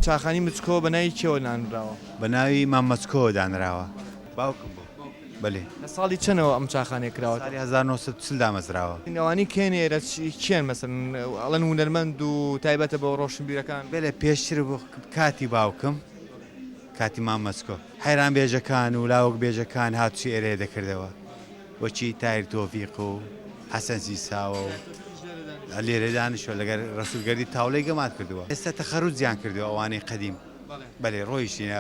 چاخانی مچکۆ بە ناوی کێوە دانراوە؟ بە ناوی مامەچکۆ دانراوە. باوکم بوو. بەڵێ. لە ساڵی چەندەوە ئەم چاخانەیە کراوە؟ ساڵی 1940 دامەزراوە. نێوانی کێنێرە کێن مەسەن ئەڵەن هونەرمەند و تایبەتە بە ڕۆشنبیرەکان؟ بێلێ پێشتر بوو کاتی باوکم کاتی مامەچکۆ حەیران بێژەکان و لاوەک بێژەکان هاتوچی ئێرەیە دەکردەوە وەچی تایر تۆفیق و حەسەن زیساوە و لێرە دانیشتووە لەگەر ڕەسوولگەری تاوڵەی گەمات کردووە. ئێستا تەخەروجیان کردووە ئەوانەی قەدیم. بەڵێ ڕۆیشتینە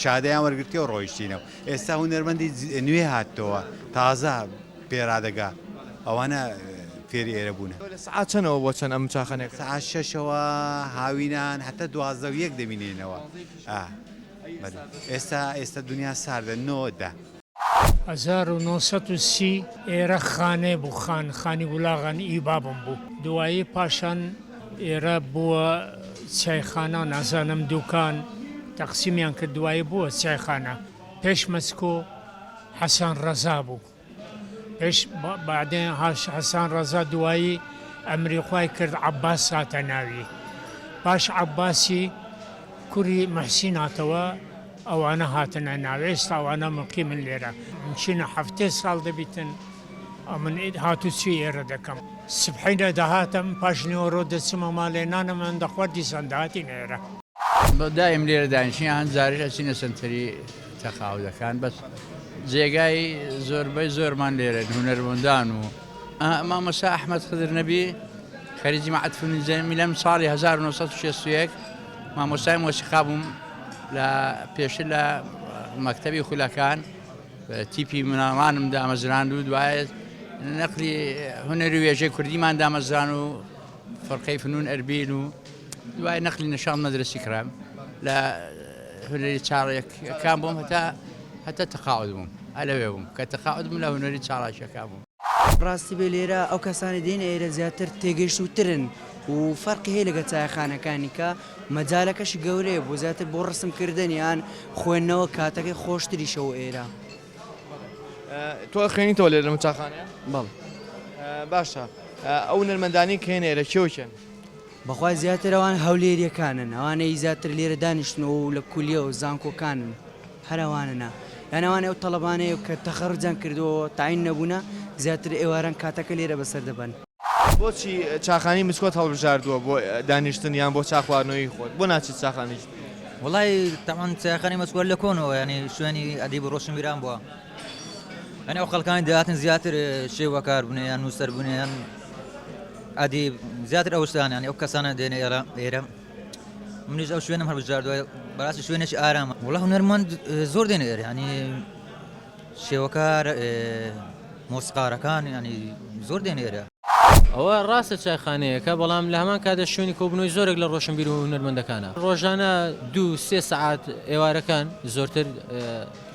شادەیان وەرگرتیەوە ڕۆیشتینەوە. ئێستا هونەرمەندی نوێ هاتەوە تازە پێرادەگا ئەوانە فێری ئێرە بوون. لە سعات چەندەوە بۆ چەند ئەم چاخانەیە؟ سعات 6ەوە هاوینان هەتا 12 دەبینێنەوە. ئێستا دنیا ساردە 9دا. 1930 ئێرە خانێ بوو خانی وڵاغان ئیبابم بوو. دوایی پاشان ئێرە بووە چایخانە نازانم دوکان تەقسیمیان کرد دوایی بووە چایخانە. پێش مەسکۆ حەسان ڕەزا بوو. پێش بعدێن حەسان ڕەزا دوایی ئەمریخوای کرد عەباس هاتە ناوی. پاش عەباسی کوڕی مەحسین هاتەوە ئەوانە هاتنە ناوێ. ئێستا ئەوانە مقیمن لێرە. چینە 7 ساڵ دەبیتن من هاتوچی ئێرە دەکەم. سبحینە دەهاتم پاش نیوەڕۆ دەچمە ماڵێنانە من دەخوەردی سەنداتی نێرە. دایم لێرە دانیشتین هەند جاریش ئەچینە سنتەری تەقاعودەکان بەس جێگای زۆربەی زۆرمان لێرە هونەرمەندان و مامۆستا ئەحمەد خدر نەبی خەریجی مەعهد فنون جەمیل لەم ساڵی 1961 مامۆستای مۆسیقا بووم لە پێشتر لە مەکتەبی خولەکان تیپی مناڵانم دامەزراند و دوایە نەقلی هونەری وێژەی کوردیمان دامەزران و فەرقەی فنون ئەربیل و دوای نەقلی نەشان مەدرەسی کرام لە هونەری چاڵەکان بووم هەتا تەقاعود بووم ئەلەوێ بووم کە تەقاعود بووم لە هونەری چاڵاشەکان بووم. ڕاستی بێ لێرە ئەو کەسانی دێنە ئێرە زیاتر تێگەیشتوترن و فەرقی هەیە لەگە چایخانەکانی کە مەجالەکەشی گەورەیە بۆ زیاتر بۆ ڕسمکردنیان خوێندنەوە کاتەکەی خۆشتریشەوە ئێرە. تۆ خوێنیتەوە لێرە لەم چاخانەیە؟ بەڵێ. باشە ئەو هونەرمەندانی کێنێرە کێوکێن؟ بەخوای زیاتر ئەوان هەولێریەکانن ئەوانەی زیاتر لێرە دانیشتنەوە و لە کولیە و زانکۆکانن هەروانە یانەوانە ئەو تەڵەبانەیە کە تەخەڕجان کردەوە تاین نەبوونە زیاتر ئێواران کاتەکە لێرە بەسەر دەبن. بۆچی چاخانی مسکۆت هەڵبژاردووە بۆ دانیشتن یان بۆ چاخواردنەوەی خۆت بۆ ناچیت چاخانیش؟ وڵی تەمان چاخانی مەسکۆر لە کۆنەوە ینی شوێنی ئەدیب و ڕۆشنبیران بووە. ئەنی ئەو خەڵکانی دەهاتن زیاتر شێوەکار بوونیان نووسەر بوونیان ئەدیب زیاتر ئەوشتان ینی ئەو کەسانە دێنە ئێرە منیش ئەو شوێنم هەڵبژاردووە بەڕاستی شوێنێکی ئارامە. وڵا هونەرمەند زۆر دێنە ئێرە ینی شێوەکار مۆسیقارەکان ینی زۆر دێنە ئێرە. ئەوە ڕاستە چایخانەیەکە بەڵام لە هەمان کاتە شوێنی کۆبنەوەی زۆرێک لە ڕۆشنبیر و هونەرمەندەکانە. ڕۆژانە 2-3 سەعات ئێوارەکان زۆرتر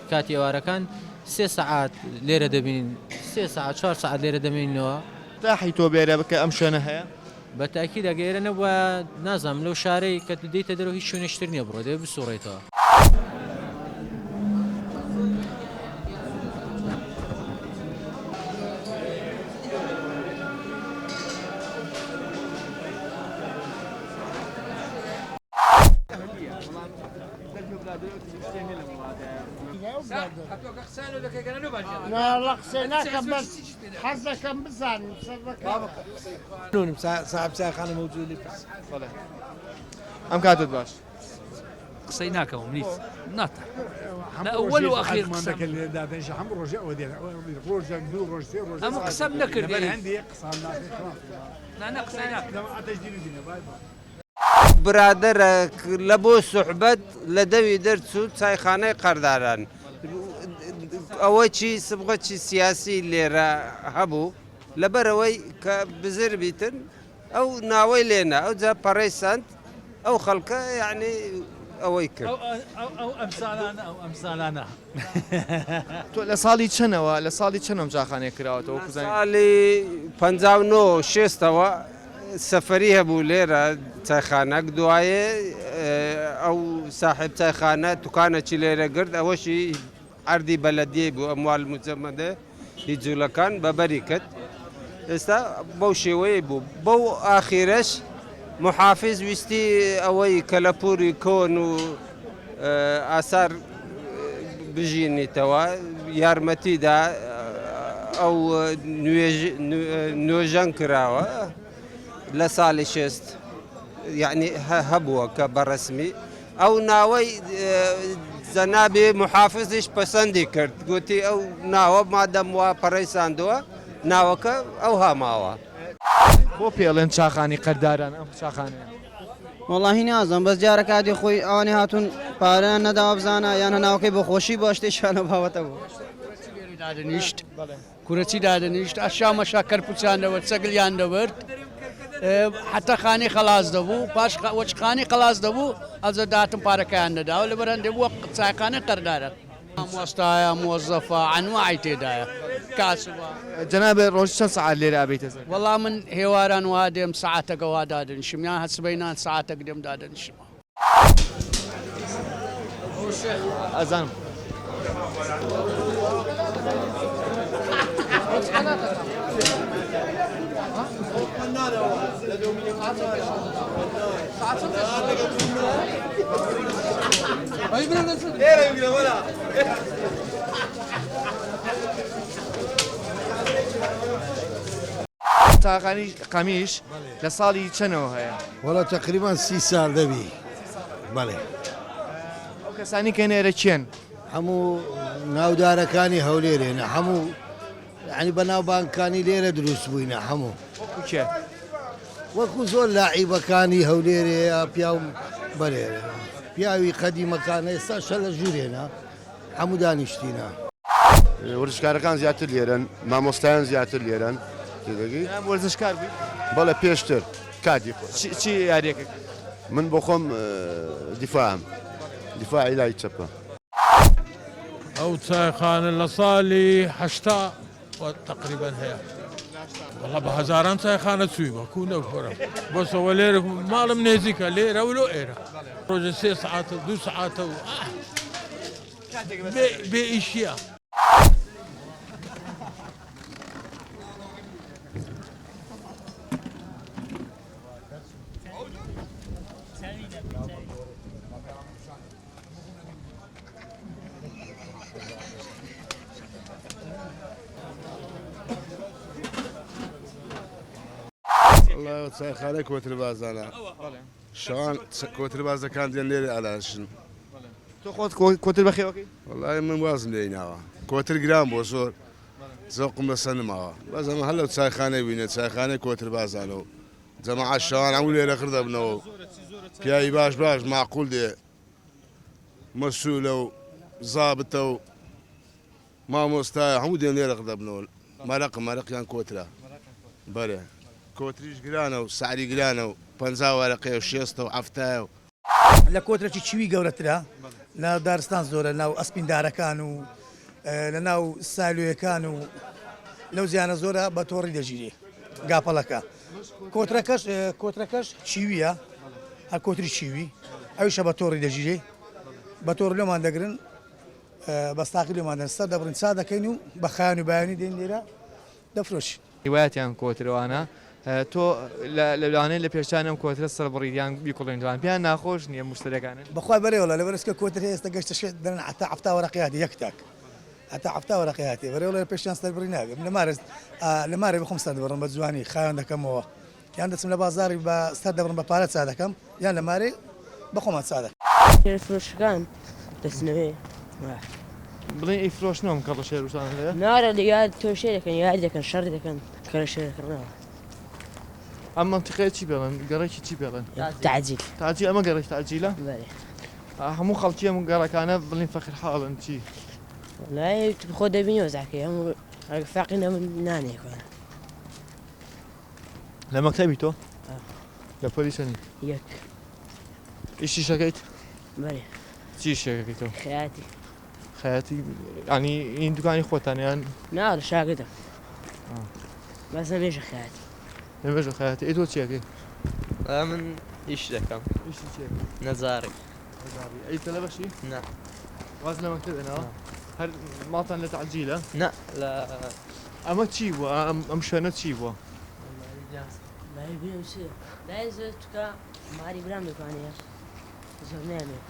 کاتی ئێوارەکان 3 سەعات لێرە دەبین 3 سەعات 4 سەعات لێرە دەمێنینەوە. تاحی تۆ بێرە بکە ئەم شوێنە هەیە؟ بە تاکید ئەگەرە نەبووە نازانم لەو شارەی کە دێیتە دەرەوە هیچ شوێنێشتر نییە بڕۆ دەبێت بسوڕێتەوە. لا قسيناك بس حظك بزعل نونم صاحب ساخانه موجود لي بس ئەم کاتت باش قسەی ناکەم نیت ناتە لە ئەوەل و ئەخیر ئەمە قسەم نەکردی برادرە لە بۆ سوحبەت لە دەوی دەرچوو چایخانەی قەرداران ئەوە چی سبغەتی سیاسی لێرە هەبوو لەبەرەوەی کە بزر بیتن ئەو ناوەی لێنە ئەو جا پەڕەی سند ئەو خەڵکە یعنی ئەوەی کرد ئەو ئەمسالانە تۆ لە ساڵی چەنەوە لە ساڵی چەندەم چاخانەیە کراوەتەوە ساڵی 59 سەفەری هەبوو لێرە چایخانەک دوایێ ئەو ساحب چایخانە توکانێکی لێرە گرت ئەوەشی عەردی بەلەدیە بوو ئەموال مجەمەدە هیچ جوولەکان بەبەری کرد ئێستا بەو شێوەیە بوو بەو ئاخیرەش محافظ ویستی ئەوەی کەلەپوری کۆن و ئاسار بژینیتەوە یارمەتیدا ئەو نوێژەنگ کراوە لە ساڵی شێست یعنی هەبووە کە بەڕسمی ئەو ناوەی جەنابێ محافزیش پەسەندی کرد گوتی ئەو ناوە مادەم وا پەڕەی ساندووە ناوەکە ئەو هاماوە بۆ پێڵێن چاخانی قەرداران ئەم چاخانەیە وەڵاهی نازم بەس جارە کاتی خۆی ئەوانێ هاتوون پارەیان نەداوە بزانە یانە ناوەکەی بۆ خۆشی بۆ شتێکیانە باوەتە بوو دادنیشت کورەتی دادنیشت ئاشامەشا کەرپوچیان دەوەرد سەگلیان دەورد حتا خانی خلاص دەبوو پاش وەچخانی خلاص دەبوو ئەزە داتم پارەکەیان دەداوە لە بەرەندێ بووە چایخانە قەردارە مۆستایە مۆزەفە عنوعی تێدایە کاسبە جەنابێ ڕۆژ چەند سەعات لێرە ئەبێتە سەر وەڵام من هێواران وا دێم سەعاتەکە وا دادنیشم یان هەسبەینان سەعاتێک دێم دادنیشمە ئەزانم چاخانی قەمیش لە ساڵی چەنەوە هەیە وەڵا تقریبان 30 ساڵ دەبی بەڵێ ئەو کەسانی کە نێرە چێن هەموو ناودارەکانی هەولێرێنە هەموو ینی بەناوبانکانی لێرە دروست بووینە هەموو کێ وەکو زۆر لاعیبەکانی هەولێرەیە پیاوم بەرێرە پیاوی قەدیمەکانە ئێستا شە لە ژوورێنە هەموو دانیشتینە ورزشکارەکان زیاتر لێرن مامۆستایان زیاتر لێرن تێدەگەی وەرزشکار بووی بەڵێ پێشتر کاتی خۆ چی یاریەکە من بۆ خۆم دیفاعم دیفاعی لای چەپە ئەو چایخانە لە ساڵی هەشتا تقریبا هەیە وەڵا بە هەزاران چایخانە چووی وەکو نەوخۆرم بۆسەوە لێرە ماڵم نێزیکە لێرە و لۆ ئێرە ڕۆژە 3 ساعاتە 2 ساعاتە و بێ ئیشیە والله چایخانەی کۆتر بازانە شەوان کۆتر بازەکان دێن لێرە ئالاشن تۆ خۆت کۆتر بەخێوەکەی وڵای من وازم لێ ناوە کۆتر گران بۆ زۆر زۆقم لە سەنمەوە بەس ئەمە هەر لەو چایخانەی بینێت چایخانەی کۆتر بازانە و جەماعەت شەوان هەموو لێرە کڕ دەبنەوە پیاوی باش معقول دێ مەسوولە و زابتە و مامۆستایە هەموو دێن لێرە کڕ دەبنەوە مەرەقیان کۆترە بەرێ کۆتریش گرانە و سعری گرانە و 50 وەرەقەیە و 60 و 70 لە کۆترێکی چوی گەورەترە لە دارستان زۆرە ناو ئەسپیندارەکان و لە ناو سالویەکان و لەو زیانە زۆرە بە تۆڕی دەژیرێ گاپەڵەکە کۆترەکەش چیویە هەر کۆتری چیوی ئەویشە بە تۆڕی دەژیرێ بە تۆڕ لێمان دەگرن بەستاقی لێماندن سەر دەبڕین چا دەکەین و بە خایان و بایانی دێن لێرە دەفرۆشین هیوایەتیان کۆترەوانە تۆ لەوانەیە لە پێشانم کۆترە سەربڕیان بیکڵێنوان پیان ناخۆش نییە مشتەکانن بەخوای بەرێوەڵە لە بەرزکە کۆتر هێستا گەشتە دەن حتا هەفتا وەرەقیاتی یەکتاک هەتا هەفتا وەرەقیاتی بەرێوە لە پێشیان سەربڕی ناگەم لە مارێ بخۆم سەر دەبڕم بە جوانی خایان دەکەمەوە یان دەچم لە بازاری بە سەر دەبڕم بە پارە چا دەکەم یان لە مارێ بەخۆمان چا دەکەم فرۆشەکان دەچنەوێ بڵێن ئەی فرۆشنەوەم کە بە شێروشان لێ نارە یاد تۆشێ دەکەن یاد دەکەن شەڕ دەکەن کە لە شێرەکەنەوە ئەم منتیقەیە چی بێڵن گەڕێکی چی بێڵن تاجیل ئەمە گەڕێک تاجیلە هەموو خەڵکی ئەم گەڕەکانە بڵین فەخر حاڵن چی لای خۆ دەبینەوە زاکەی هەموو فاقی نانێکوانە لە مەکتەبی تۆ لە پۆلیسەنی یەک ئیشی شەکەیت بەێ چی شێەکەی تۆ خەیاتی خەیاتی ئەنی این دوکانی خۆتانیان نا شاگردم بەس نەمێژە خەیاتی نەبێژە خەیاتی ئەی تۆ چیەکەی من ئیش دەکەم نەزارێک ئەی تەلە بەشی نا واز لە مەکتەبێنەوە هەر ماڵتان لە تەعجیلە نا لە ئەمە چی بووە ئەم شوێنە چی بووە باید بینم چیه باید زۆر توکە ماری برام دەکانەیە زۆر نامێت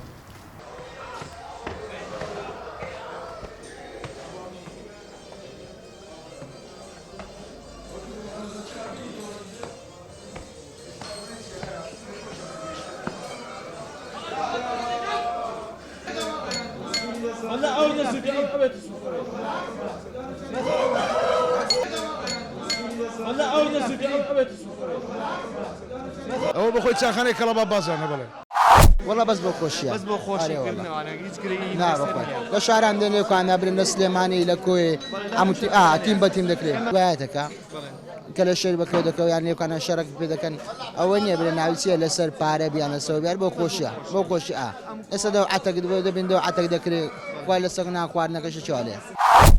والله أول نسيت والله أول نسيت ئەوە بەخۆی چاخانەی کەڵەبا بازانە بڵێ وڵە بەس بۆ خۆشیە بەس بۆ خۆشیکردنەوەانە هیچ گرنگی لە شاران دێنێکوانە برن لە سلێمانی لە کۆی ئەمتیم بە تیم دەکرێت وایەتەکە کە لە شێر بەکەو دەکەوت یان نێوکانە شەرک پێ دەکەن ئەوە نییە برە ناویچیە لەسەر پارە بیانە سەوبیار بۆ خۆشیە بۆ خۆشی ئێستا دە عتەک دەبین دە عتەک دەکرێت وای لە سەگ ناخواردنەکەش چالێ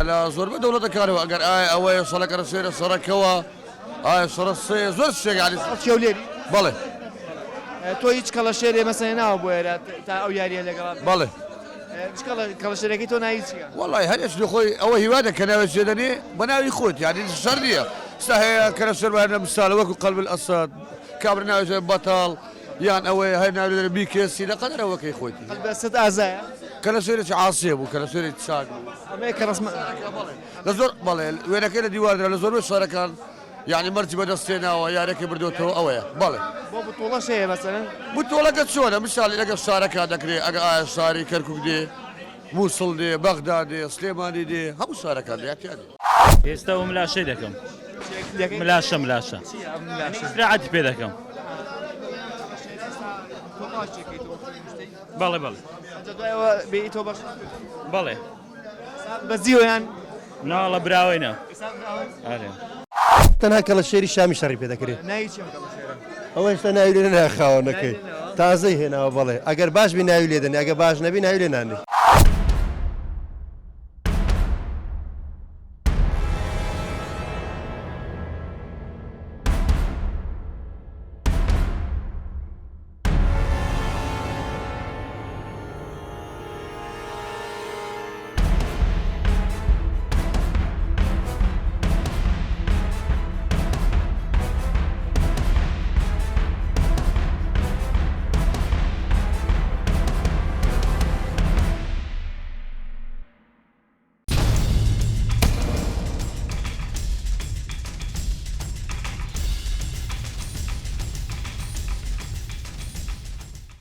لە زۆربەی دەوڵەتەکانەوە ئەگەر ئەوەیە سەڵەکە سێرە سەرەکەوە سەرە زۆر شتێک کێولێری بەڵێ تۆ هیچ کەڵە شێرێ مەسەڵێ ناوە بۆ ئێرە تا ئەو یاریە لەگەڵات بەڵێ کەڵە شێرەکەی تۆ ناوی چییە؟ وڵی هەرێک خۆی ئەوە هیوادە کە ناوێت شێدەنێ بە ناوی خۆت یانی شەر نییە ستا هەیە کە لە سەروانە مثالە وەکو قەلب ئەسەد کابر ناوێت بەتاڵ یان ئەوەی هەر ناوێت بیکێسی لە قەدەر ئەوەکەی خۆتی بەست ئازایە کە لە سوێرێکی عاسیە بوو کە لە سوێرێکی چاک لە زۆر بەڵێ وێنەکەی لە دیواردرا لە زۆربەی شارەکان یعنی مەرجی بەدەستێناوە یارێکی بردوێتەوە ئەوەیە بەڵێ بۆ بتوڵەش هەیە مەسەڵەن بتوڵەکە چۆنە مثالی لەگە شارەکان دەکرێت ئەگە ئایا شاری کەرکوک دێ مووسڵ دێ بەغدا دێ سلێمانی دێ هەموو شارەکان دەیان ئێستا و ملاشەی دەکەم ملاشە استراحەتی پێ دەکەم بەڵێ بەڵێ بێی تۆ باش بەڵێ بەزیۆیان ناڵە براوەینە تەنها کەڵە شێری شامی شەڕی پێ دەکرێت ئەوە هێشتا ناوی لێ ناخاوەنەکەی تازەی هێناوە بەڵێ ئەگەر باش بی ناوی لێدەنی ئەگە باش نەبی ناوی لێ نانی